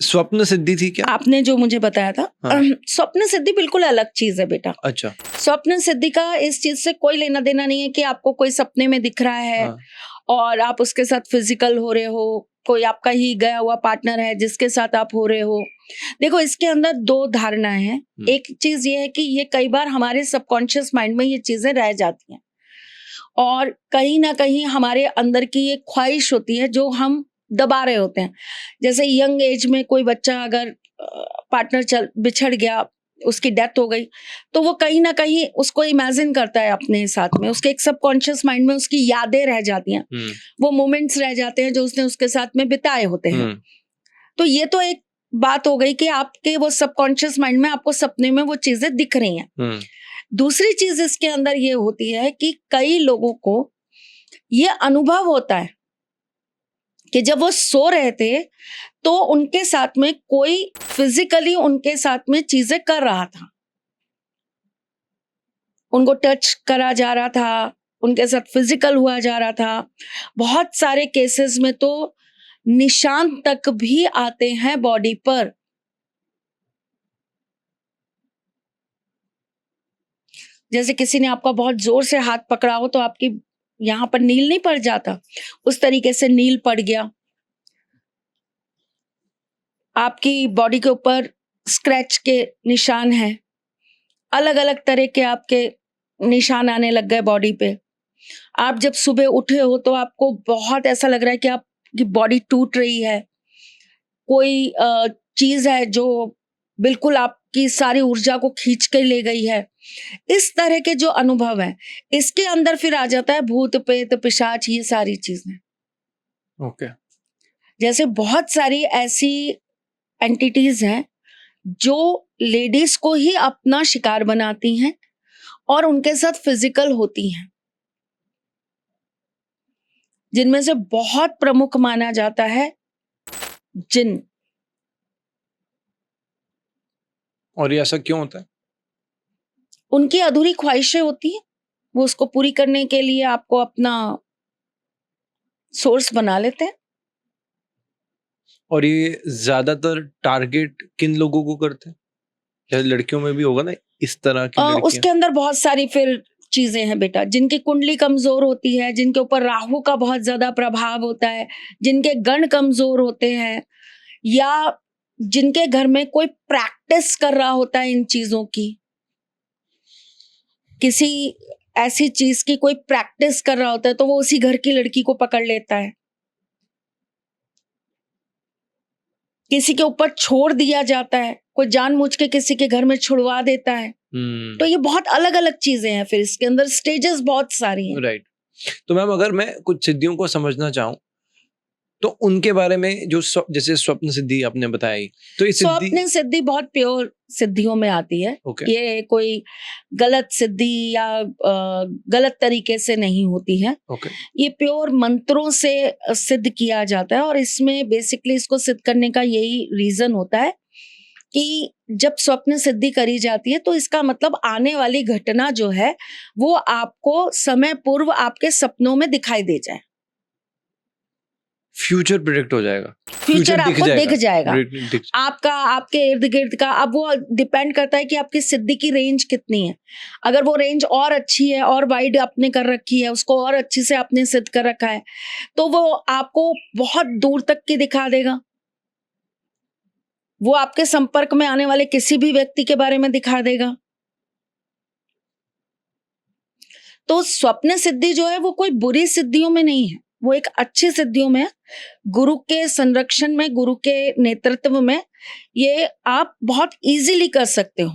स्वप्न सिद्धि थी क्या? आपने जो मुझे बताया था, हाँ। स्वप्न सिद्धि बिल्कुल अलग चीज है बेटा। अच्छा। स्वप्न सिद्धि का इस चीज से कोई लेना देना नहीं है कि आपको कोई सपने में दिख रहा है हाँ। और आप उसके साथ फिजिकल हो रहे हो, कोई आपका ही गया हुआ पार्टनर है जिसके साथ आप हो रहे हो। देखो, इसके अंदर दो धारणाएं हैं। एक चीज ये है कि ये कई बार हमारे सबकॉन्शियस माइंड में ये चीजें रह जाती हैं और कहीं ना कहीं हमारे अंदर की ये ख्वाहिश होती है जो हम दबा रहे होते हैं। जैसे यंग एज में कोई बच्चा अगर पार्टनर बिछड़ गया, उसकी डेथ हो गई, तो वो कहीं ना कहीं उसको इमेजिन करता है अपने साथ में, उसके एक सबकॉन्शियस माइंड में उसकी यादें रह जाती हैं, वो मोमेंट्स रह जाते हैं जो उसने उसके साथ में बिताए होते हैं। तो ये तो एक बात हो गई कि आपके वो सबकॉन्शियस माइंड में आपको सपने में वो चीजें दिख रही हैं। दूसरी चीज इसके अंदर ये होती है कि कई लोगों को ये अनुभव होता है कि जब वो सो रहे थे तो उनके साथ में कोई फिजिकली उनके साथ में चीजें कर रहा था, उनको टच करा जा रहा था, उनके साथ फिजिकल हुआ जा रहा था। बहुत सारे केसेस में तो निशान तक भी आते हैं बॉडी पर। जैसे किसी ने आपका बहुत जोर से हाथ पकड़ा हो तो आपकी यहां पर नील नहीं पड़ जाता, उस तरीके से नील पड़ गया। आपकी बॉडी के ऊपर स्क्रैच के निशान हैं, अलग अलग तरह के आपके निशान आने लग गए बॉडी पे। आप जब सुबह उठे हो तो आपको बहुत ऐसा लग रहा है कि आपकी बॉडी टूट रही है, कोई चीज है जो बिल्कुल आपकी सारी ऊर्जा को खींच के ले गई है। इस तरह के जो अनुभव है, इसके अंदर फिर आ जाता है भूत प्रेत पिशाच, ये सारी चीजें। ओके। जैसे बहुत सारी ऐसी एंटिटीज हैं जो लेडीज को ही अपना शिकार बनाती हैं और उनके साथ फिजिकल होती हैं, जिनमें से बहुत प्रमुख माना जाता है जिन। और ये ऐसा क्यों होता है? उनकी अधूरी ख्वाहिशें होती हैं, वो उसको पूरी करने के लिए आपको अपना सोर्स बना लेते हैं। और ये ज्यादातर टारगेट किन लोगों को करते हैं? शायद लड़कियों में भी होगा ना इस तरह की लड़कियां? उसके अंदर बहुत सारी फिर चीजें हैं बेटा, जिनकी कुंडली कमजोर होती है, जिनके ऊपर राहु का बहुत ज्यादा प्रभाव होता है, जिनके गण कमजोर होते हैं, या जिनके घर में कोई प्रैक्टिस कर रहा होता है इन चीजों की, किसी ऐसी चीज की कोई प्रैक्टिस कर रहा होता है तो वो उसी घर की लड़की को पकड़ लेता है। किसी के ऊपर छोड़ दिया जाता है, कोई जानबूझ के किसी के घर में छुड़वा देता है। तो ये बहुत अलग अलग चीजें हैं, फिर इसके अंदर स्टेजेस बहुत सारी हैं। राइट। तो मैम, अगर मैं कुछ सिद्धियों को समझना चाहूँ तो उनके बारे में जो जैसे स्वप्न सिद्धि आपने बताई, तो ये स्वप्न सिद्धि बहुत प्योर सिद्धियों में आती है। ये कोई गलत सिद्धि या गलत तरीके से नहीं होती है। ये प्योर मंत्रों से सिद्ध किया जाता है और इसमें बेसिकली इसको सिद्ध करने का यही रीजन होता है कि जब स्वप्न सिद्धि करी जाती है तो इसका मतलब आने वाली घटना जो है वो आपको समय पूर्व आपके सपनों में दिखाई दे जाए। फ्यूचर प्रेडिक्ट हो जाएगा, फ्यूचर आपको दिख जाएगा। आपका आपके इर्द गिर्द का, अब वो डिपेंड करता है कि आपकी सिद्धि की रेंज कितनी है। अगर वो रेंज और अच्छी है और वाइड आपने कर रखी है, उसको और अच्छी से आपने सिद्ध कर रखा है, तो वो आपको बहुत दूर तक की दिखा देगा। वो आपके संपर्क में आने वाले किसी भी व्यक्ति के बारे में दिखा देगा। तो स्वप्न सिद्धि जो है वो कोई बुरी सिद्धियों में नहीं है, वो एक अच्छी सिद्धियों में, गुरु के संरक्षण में, गुरु के नेतृत्व में ये आप बहुत इजीली कर सकते हो।